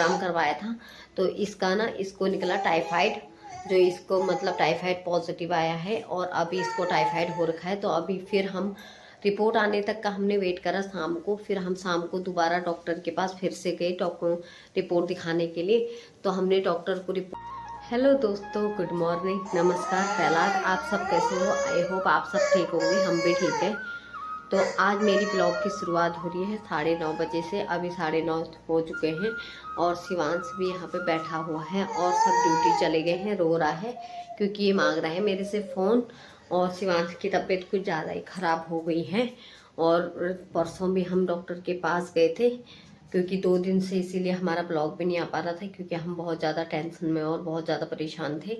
Haemogram करवाया था, तो इसका ना इसको निकला टाइफाइड, जो इसको मतलब टाइफाइड पॉजिटिव आया है और अभी इसको टाइफाइड हो रखा है। तो अभी फिर हम रिपोर्ट आने तक का हमने वेट करा शाम को, फिर हम शाम को दोबारा डॉक्टर के पास फिर से गए डॉक्टर रिपोर्ट दिखाने के लिए। तो हमने डॉक्टर को हेलो दोस्तों, गुड मॉर्निंग, नमस्कार, फैलाद, आप सब कैसे हो? आई होप आप सब ठीक होंगे, हम भी ठीक हैं। तो आज मेरी ब्लॉग की शुरुआत हो रही है 9:30 बजे से। अभी 9:30 हो चुके हैं और शिवांश भी यहाँ पे बैठा हुआ है और सब ड्यूटी चले गए हैं। रो रहा है क्योंकि ये मांग रहा है मेरे से फ़ोन, और शिवांश की तबीयत कुछ ज़्यादा ही ख़राब हो गई है। और परसों भी हम डॉक्टर के पास गए थे क्योंकि 2 दिन से, इसीलिए हमारा ब्लॉग भी नहीं आ पा रहा था क्योंकि हम बहुत ज़्यादा टेंशन में और बहुत ज़्यादा परेशान थे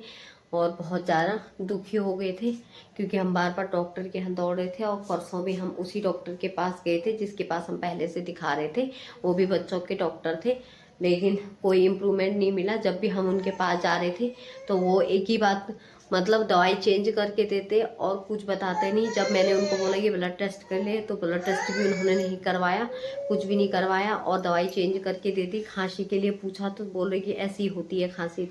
और बहुत ज़्यादा दुखी हो गए थे क्योंकि हम बार बार डॉक्टर के यहाँ दौड़ रहे थे। और परसों भी हम उसी डॉक्टर के पास गए थे जिसके पास हम पहले से दिखा रहे थे, वो भी बच्चों के डॉक्टर थे, लेकिन कोई इम्प्रूवमेंट नहीं मिला। जब भी हम उनके पास जा रहे थे तो वो एक ही बात, मतलब दवाई चेंज करके देते और कुछ बताते नहीं। जब मैंने उनको बोला कि ब्लड टेस्ट कर ले, तो ब्लड टेस्ट भी उन्होंने नहीं करवाया, कुछ भी नहीं करवाया और दवाई चेंज करके दे दी। खांसी के लिए पूछा तो बोल रहे कि ऐसी होती है खांसी,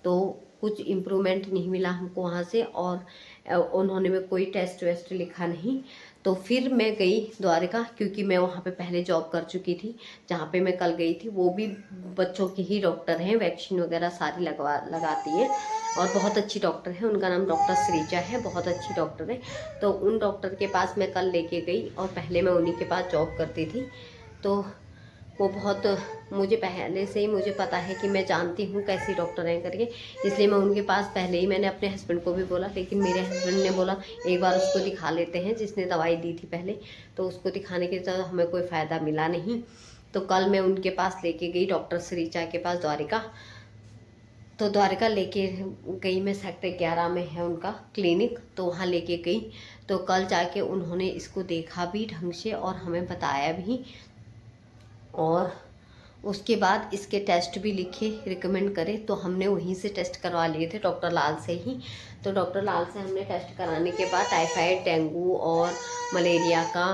तो कुछ इम्प्रूवमेंट नहीं मिला हमको वहाँ से। और उन्होंने में कोई टेस्ट वेस्ट लिखा नहीं। तो फिर मैं गई द्वारका, क्योंकि मैं वहाँ पे पहले जॉब कर चुकी थी। जहाँ पे मैं कल गई थी वो भी बच्चों की ही डॉक्टर हैं, वैक्सीन वगैरह सारी लगाती है और बहुत अच्छी डॉक्टर है। उनका नाम डॉक्टर श्रीजा है, बहुत अच्छी डॉक्टर है। तो उन डॉक्टर के पास मैं कल लेके गई और पहले मैं उन्हीं के पास जॉब करती थी। तो वो बहुत, मुझे पहले से ही मुझे पता है कि मैं जानती हूँ कैसी डॉक्टर हैं करके, इसलिए मैं उनके पास पहले ही, मैंने अपने हस्बैंड को भी बोला, लेकिन मेरे हस्बैंड ने बोला एक बार उसको दिखा लेते हैं जिसने दवाई दी थी पहले। तो उसको दिखाने के बाद हमें कोई फ़ायदा मिला नहीं। तो कल मैं उनके पास लेके गई, डॉक्टर श्रीचा के पास, द्वारिका। तो द्वारका लेके गई मैं, सेक्टर 11 में है उनका क्लिनिक, तो वहाँ लेके गई। तो कल जाके उन्होंने इसको देखा भी ढंग से और हमें बताया भी, और उसके बाद इसके टेस्ट भी लिखे, रिकमेंड करे। तो हमने वहीं से टेस्ट करवा लिए थे, डॉक्टर लाल से ही। तो डॉक्टर लाल से हमने टेस्ट कराने के बाद टाइफाइड, डेंगू और मलेरिया का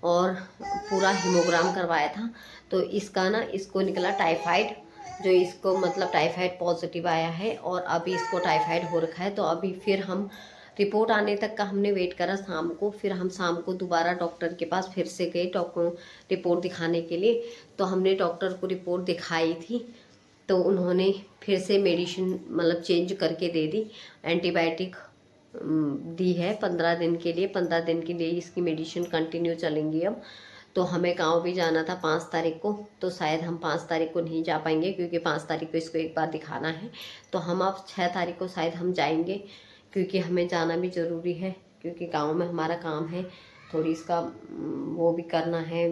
और पूरा हीमोग्राम करवाया था। तो इसका ना इसको निकला टाइफाइड, जो इसको मतलब टाइफाइड पॉजिटिव आया है और अभी इसको टाइफाइड हो रखा है। तो अभी फिर हम रिपोर्ट आने तक का हमने वेट करा शाम को, फिर हम शाम को दोबारा डॉक्टर के पास फिर से गए डॉक्टर रिपोर्ट दिखाने के लिए। तो हमने डॉक्टर को रिपोर्ट दिखाई थी, तो उन्होंने फिर से मेडिसिन मतलब चेंज करके दे दी, एंटीबायोटिक दी है 15 दिन के लिए। 15 दिन के लिए इसकी मेडिसिन कंटिन्यू चलेंगी अब। तो हमें गांव भी जाना था 5 तारीख को, तो शायद हम 5 तारीख को नहीं जा पाएंगे क्योंकि 5 तारीख को इसको एक बार दिखाना है। तो हम अब 6 तारीख को शायद हम जाएंगे, क्योंकि हमें जाना भी ज़रूरी है, क्योंकि गांव में हमारा काम है। थोड़ी इसका वो भी करना है,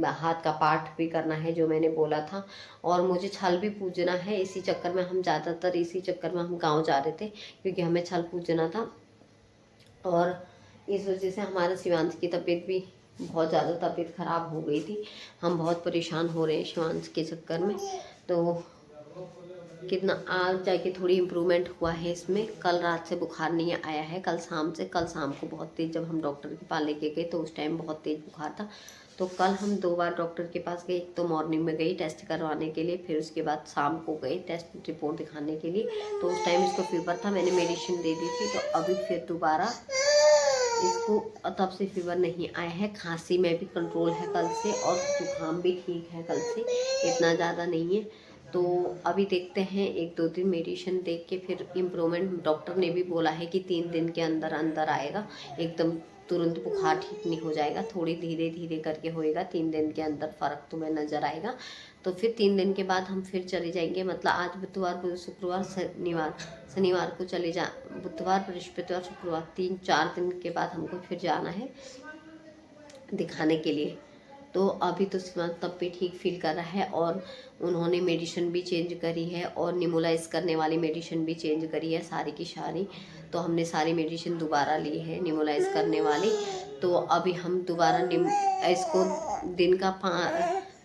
हाथ का पाठ भी करना है जो मैंने बोला था, और मुझे छल भी पूजना है। इसी चक्कर में हम ज़्यादातर, इसी चक्कर में हम गांव जा रहे थे क्योंकि हमें छल पूजना था। और इस वजह से हमारा शिवांश की तबीयत भी बहुत ज़्यादा तबीयत ख़राब हो गई थी। हम बहुत परेशान हो रहे हैं शिवांश के चक्कर में। तो कितना आज जाके थोड़ी इम्प्रूवमेंट हुआ है इसमें। कल रात से बुखार नहीं आया है, कल शाम को बहुत तेज़, जब हम डॉक्टर के पास लेके गए तो उस टाइम बहुत तेज़ बुखार था। तो कल हम 2 बार डॉक्टर के पास गए, एक तो मॉर्निंग में गई टेस्ट करवाने के लिए, फिर उसके बाद शाम को गई टेस्ट रिपोर्ट दिखाने के लिए। तो उस टाइम इसको फीवर था, मैंने मेडिसिन दे दी थी। तो अभी फिर दोबारा इसको, तब से फीवर नहीं आया है, खांसी में भी कंट्रोल है कल से, और जुकाम भी ठीक है कल से, इतना ज़्यादा नहीं है। तो अभी देखते हैं 1-2 दिन मेडिसिन देख के फिर इम्प्रूवमेंट, डॉक्टर ने भी बोला है कि 3 दिन के अंदर अंदर आएगा, एकदम तुरंत बुखार ठीक नहीं हो जाएगा, थोड़ी धीरे धीरे करके होएगा। 3 दिन के अंदर फ़र्क तुम्हें नज़र आएगा। तो फिर 3 दिन के बाद हम फिर चले जाएंगे, मतलब आज बुधवार, शुक्रवार, शनिवार को चले जा, बुधवार, बृहस्पतिवार, शुक्रवार, 3-4 दिन के बाद हमको फिर जाना है दिखाने के लिए। तो अभी तो शिवांश तब भी ठीक फील कर रहा है, और उन्होंने मेडिसिन भी चेंज करी है और निमोलाइज करने वाली मेडिसिन भी चेंज करी है, सारी की सारी। तो हमने सारी मेडिसिन दोबारा ली है निमोलाइज करने वाली। तो अभी हम दोबारा इसको दिन का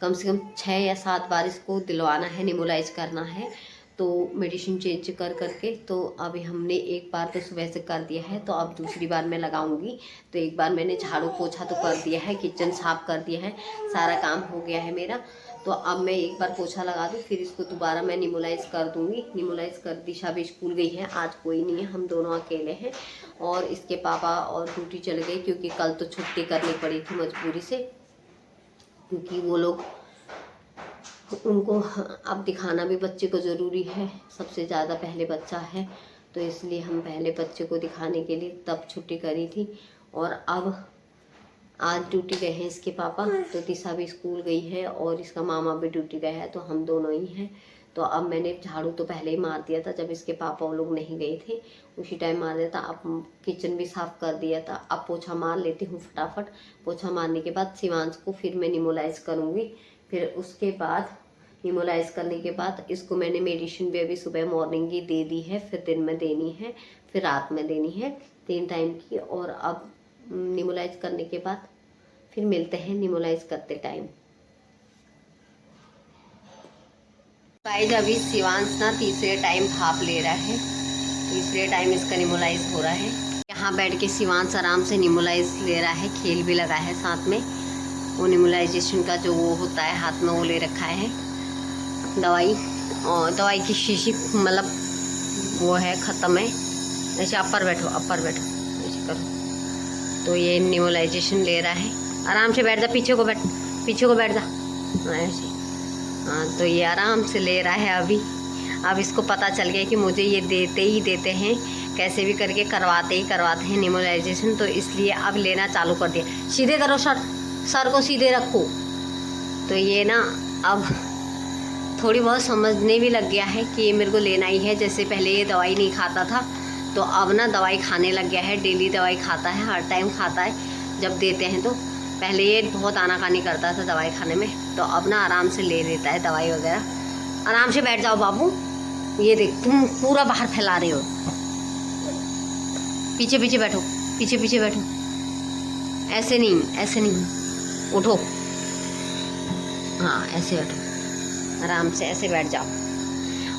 कम से कम 6 या 7 बार इसको दिलवाना है, निमोलाइज करना है। तो मेडिसिन चेंज कर करके, तो अभी हमने एक बार तो सुबह से कर दिया है, तो अब दूसरी बार मैं लगाऊंगी। तो एक बार मैंने झाड़ू पोछा तो कर दिया है, किचन साफ कर दिया है, सारा काम हो गया है मेरा। तो अब मैं एक बार पोछा लगा दूँ, फिर इसको दोबारा मैं निमोलाइज कर दूँगी। निमोलाइज कर, दिशा भी स्कूल गई है, आज कोई नहीं है, हम दोनों अकेले हैं। और इसके पापा और ड्यूटी चले गए क्योंकि कल तो छुट्टी करनी पड़ी थी मजबूरी से, क्योंकि वो लोग, उनको अब दिखाना भी बच्चे को ज़रूरी है, सबसे ज़्यादा पहले बच्चा है, तो इसलिए हम पहले बच्चे को दिखाने के लिए तब छुट्टी करी थी। और अब आज ड्यूटी गए हैं इसके पापा, तो दिशा भी स्कूल गई है और इसका मामा भी ड्यूटी गया है, तो हम दोनों ही हैं। तो अब मैंने झाड़ू तो पहले ही मार दिया था, जब इसके पापा वो लोग नहीं गए थे उसी टाइम मार दिया था। अब किचन भी साफ़ कर दिया था, अब पोछा मार लेती हूँ फटाफट। पोछा मारने के बाद शिवांश को फिर मैं निमोलाइज करूँगी, फिर उसके बाद निमोलाइज करने के बाद इसको मैंने मेडिसिन भी अभी सुबह मॉर्निंग की दे दी है, फिर दिन में देनी है, फिर रात में देनी है, 3 टाइम की। और अब निमोलाइज करने के बाद फिर मिलते हैं निमोलाइज करते टाइम। गाइस अभी शिवांश ना तीसरे टाइम भाप ले रहा है, तीसरे टाइम इसका निमोलाइज हो रहा है। यहाँ बैठ के शिवांश आराम से निमोलाइज ले रहा है, खेल भी लगा है साथ में। वो निमोलाइजेशन का जो वो होता है हाथ में, वो ले रखा है दवाई, और दवाई की शीशी मतलब वो है ख़त्म है। ऐसे अपर बैठो, अपर बैठो, ऐसे करो। तो ये निमोलाइजेशन ले रहा है, आराम से बैठ जा, पीछे को बैठ, पीछे को बैठ जा, ऐसे। हाँ, तो ये आराम से ले रहा है अभी। अब इसको पता चल गया कि मुझे ये देते ही देते हैं, कैसे भी करके करवाते ही करवाते हैं निमोलाइजेशन, तो इसलिए अब लेना चालू कर दिया। सीधे करो सर, सर को सीधे रखो। तो ये ना अब थोड़ी बहुत समझने भी लग गया है कि ये मेरे को लेना ही है। जैसे पहले ये दवाई नहीं खाता था, तो अब ना दवाई खाने लग गया है, डेली दवाई खाता है, हर टाइम खाता है जब देते हैं। तो पहले ये बहुत आनाकानी करता था दवाई खाने में, तो अब ना आराम से ले लेता है दवाई वगैरह। आराम से बैठ जाओ बाबू, ये देख तुम पूरा बाहर फैला रहे हो। पीछे पीछे बैठो, पीछे पीछे बैठो, ऐसे नहीं, ऐसे नहीं, उठो, हाँ ऐसे बैठो, आराम से ऐसे बैठ जाओ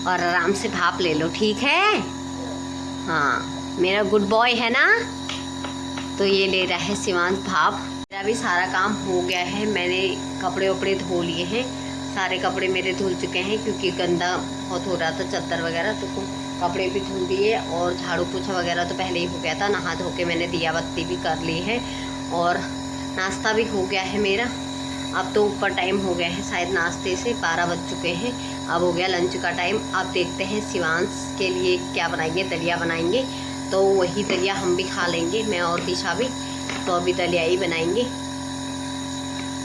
और आराम से भाप ले लो, ठीक है। हाँ मेरा गुड बॉय है ना। तो ये ले रहा है शिवांश भाप। मेरा भी सारा काम हो गया है, मैंने कपड़े वपड़े धो लिए हैं, सारे कपड़े मेरे धुल चुके हैं क्योंकि गंदा बहुत हो रहा था चादर वगैरह, तो कपड़े भी धुल दिए और झाड़ू पोछा वगैरह तो पहले ही हो गया था। नहा धो के मैंने दिया बत्ती भी कर ली है और नाश्ता भी हो गया है मेरा। अब तो ऊपर टाइम हो गया है, शायद नाश्ते से 12 बज चुके हैं, अब हो गया लंच का टाइम। अब देखते हैं शिवांश के लिए क्या बनाएंगे, दलिया बनाएंगे, तो वही दलिया हम भी खा लेंगे, मैं और दिशा भी। तो अभी दलिया ही बनाएंगे,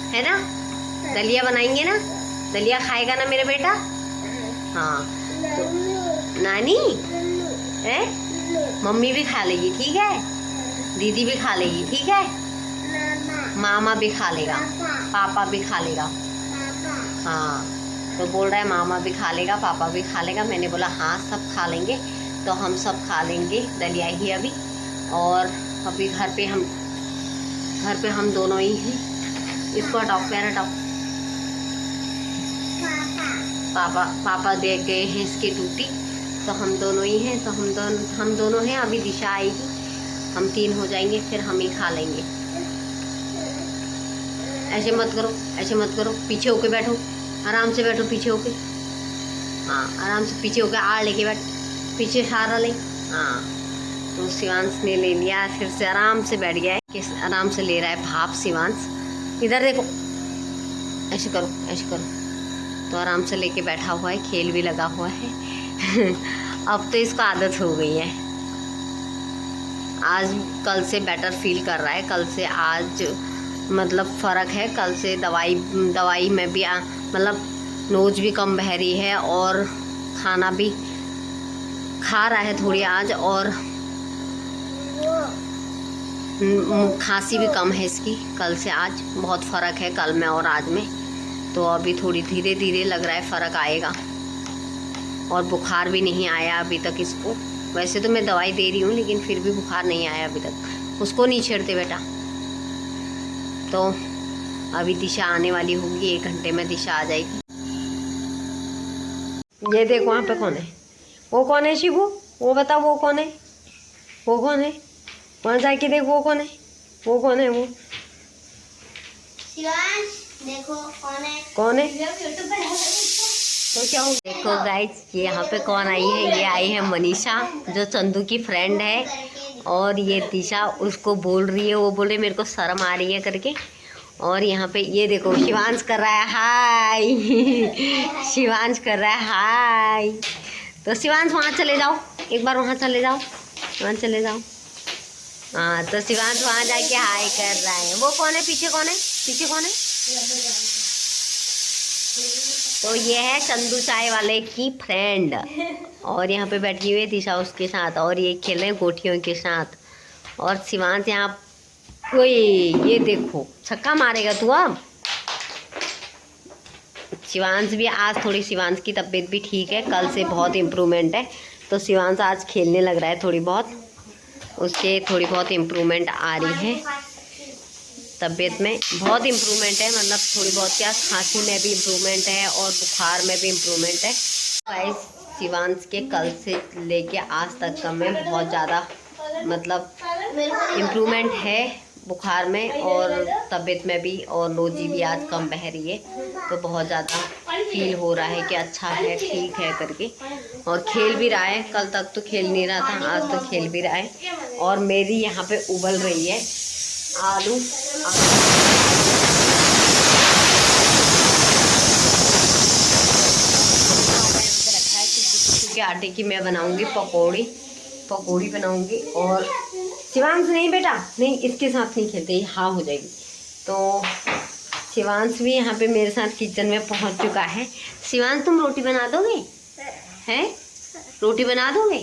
है ना, दलिया बनाएंगे ना, दलिया खाएगा ना मेरा बेटा। हाँ तो नानी है, मम्मी भी खा लेगी, ठीक है, दीदी भी खा लेगी, ठीक है, मामा भी खा लेगा, पापा भी खा लेगा। हाँ तो बोल रहा है मामा भी खा लेगा, पापा भी खा लेगा। मैंने बोला हाँ सब खा लेंगे, तो हम सब खा लेंगे दलिया ही अभी। और अभी घर पे हम दोनों ही हैं। इसको हटाओ, पैर हटाओ। पापा दे गए हैं इसकी ड्यूटी, तो हम दोनों ही हैं, तो हम दोनों हैं। अभी दिशा आएगी, हम 3 हो जाएंगे, फिर हम ही खा लेंगे। ऐसे मत करो, ऐसे मत करो, पीछे होके बैठो, आराम से बैठो, पीछे होके, हाँ आराम से पीछे होके आड़ लेके बैठ, पीछे सहारा ले। हाँ तो शिवांश ने ले लिया, फिर से आराम से बैठ गया है कि आराम से ले रहा है भाप शिवांश। इधर देखो, ऐसे करो, ऐसे करो, तो आराम से लेके बैठा हुआ है, खेल भी लगा हुआ है। अब तो इसको आदत हो गई है। आज कल से बेटर फील कर रहा है, कल से आज मतलब फ़र्क है। कल से दवाई में भी मतलब नोज भी कम बह रही है और खाना भी खा रहा है थोड़ी आज, और खांसी भी कम है इसकी। कल से आज बहुत फ़र्क है, कल में और आज में। तो अभी थोड़ी धीरे धीरे लग रहा है फ़र्क आएगा, और बुखार भी नहीं आया अभी तक इसको। वैसे तो मैं दवाई दे रही हूँ, लेकिन फिर भी बुखार नहीं आया अभी तक। उसको नहीं छेड़ते बेटा। तो अभी दिशा आने वाली होगी, 1 घंटे में दिशा आ जाएगी। ये देखो वहाँ पे कौन है, वो कौन है शिबू, वो बताओ वो कौन है, वो कौन है, वहाँ जाके देख वो कौन है, वो कौन है, वो देखो कौन है? तो क्या हो? देखो गाइस, ये यहाँ पे कौन आई है? ये आई है मनीषा, जो चंदू की फ्रेंड है। और ये दिशा उसको बोल रही है, वो बोल रही है मेरे को शर्म आ रही है करके। और यहाँ पे ये देखो शिवांश कर रहा है हाय। शिवांश कर रहा है हाय। तो शिवांश वहाँ चले जाओ, एक बार वहाँ चले जाओ, वहाँ चले जाओ। हाँ, तो शिवांश वहाँ जाके हाय कर रहा है। वो कौन है पीछे? कौन है पीछे? कौन है? तो ये है चंदू चाय वाले की फ्रेंड। और यहाँ पे बैठी हुई है दिशा उसके साथ, और ये खेल रहे हैं गोटियों के साथ। और शिवांश यहाँ कोई, ये देखो छक्का मारेगा तू अब। शिवांश भी आज थोड़ी, शिवांश की तबीयत भी ठीक है, कल से बहुत इम्प्रूवमेंट है। तो शिवांश आज खेलने लग रहा है, थोड़ी बहुत उसके थोड़ी बहुत इम्प्रूवमेंट आ रही है। तबीयत में बहुत इम्प्रूवमेंट है, मतलब थोड़ी बहुत क्या, खांसी में भी इम्प्रूवमेंट है और बुखार में भी इम्प्रूवमेंट है। गाइस, शिवांश के कल से लेके आज तक का में बहुत ज़्यादा मतलब इम्प्रूवमेंट है बुखार में और तबीयत में भी। और रोजी भी आज कम बह रही है, तो बहुत ज़्यादा फील हो रहा है कि अच्छा है, ठीक है करके। और खेल भी रहा है, कल तक तो खेल नहीं रहा था, आज तो खेल भी रहा है। और मेरी यहाँ पे उबल रही है आलू। रखा है क्योंकि आटे की मैं बनाऊंगी पकौड़ी बनाऊंगी। और शिवांश नहीं बेटा, नहीं इसके साथ नहीं खेलते, हाँ हो जाएगी। तो शिवांश भी यहाँ पे मेरे साथ किचन में पहुँच चुका है। शिवांश तुम रोटी बना दोगे? हैं? रोटी बना दोगे?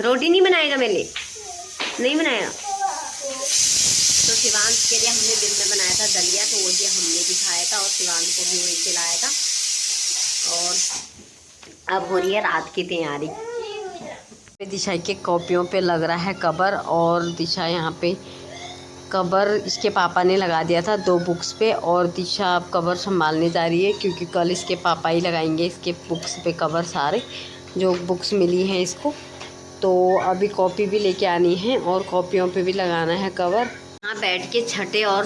रोटी नहीं बनाएगा मेरे लिए? नहीं बनाया? तो शिवांश के लिए हमने दिन में बनाया था दलिया, तो वो भी हमने भी खाया था और शिवांश को भी वही खिलाया था। और अब हो रही है रात की तैयारी। दिशा के कॉपियों पे लग रहा है कवर, और दिशा यहाँ पे कवर इसके पापा ने लगा दिया था 2 बुक्स पे, और दिशा अब कवर संभालने जा रही है क्योंकि कल इसके पापा ही लगाएंगे इसके बुक्स पे कवर, सारे जो बुक्स मिली हैं इसको। तो अभी कॉपी भी लेके आनी है और कॉपियों पे भी लगाना है कवर। यहाँ बैठ के छठे और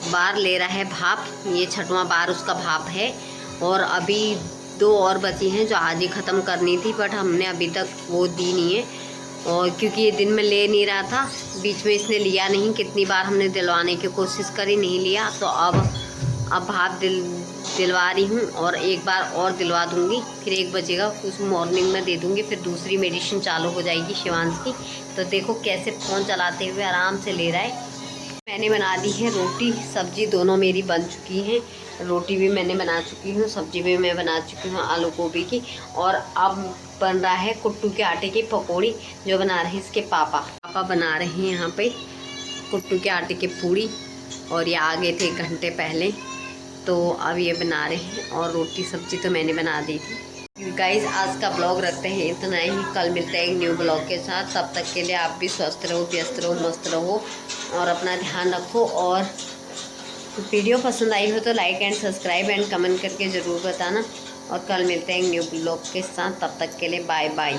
बार ले रहा है भाप, ये छठवां बार उसका भाप है। और अभी 2 और बची हैं जो आज ही ख़त्म करनी थी, बट हमने अभी तक वो दी नहीं है। और क्योंकि ये दिन में ले नहीं रहा था, बीच में इसने लिया नहीं, कितनी बार हमने दिलवाने की कोशिश करी, नहीं लिया। तो अब भाप दिलवा रही हूँ और एक बार और दिलवा दूँगी, फिर 1 बजेगा, उस मॉर्निंग में दे दूँगी, फिर दूसरी मेडिसिन चालू हो जाएगी शिवांश की। तो देखो कैसे फ़ोन चलाते हुए आराम से ले रहा है। मैंने बना दी है रोटी सब्जी, दोनों मेरी बन चुकी हैं। रोटी भी मैंने बना चुकी हूँ, सब्जी भी मैं बना चुकी हूँ आलू गोभी की। और अब बन रहा है कुट्टू के आटे की पकौड़ी, जो बना रहे हैं इसके पापा बना रहे हैं यहाँ पे कुट्टू के आटे की पूड़ी। और ये आ गए थे 1 घंटे पहले, तो अब ये बना रहे हैं। और रोटी सब्जी तो मैंने बना दी थी। गाइस, आज का ब्लॉग रखते हैं इतना ही, कल मिलते हैं एक न्यू ब्लॉग के साथ। तब तक के लिए आप भी स्वस्थ रहो, व्यस्त रहो, मस्त रहो और अपना ध्यान रखो। और वीडियो पसंद आई हो तो like and subscribe and comment करके ज़रूर बताना। और कल मिलते हैं एक न्यू ब्लॉग के साथ, तब तक के लिए बाय बाय।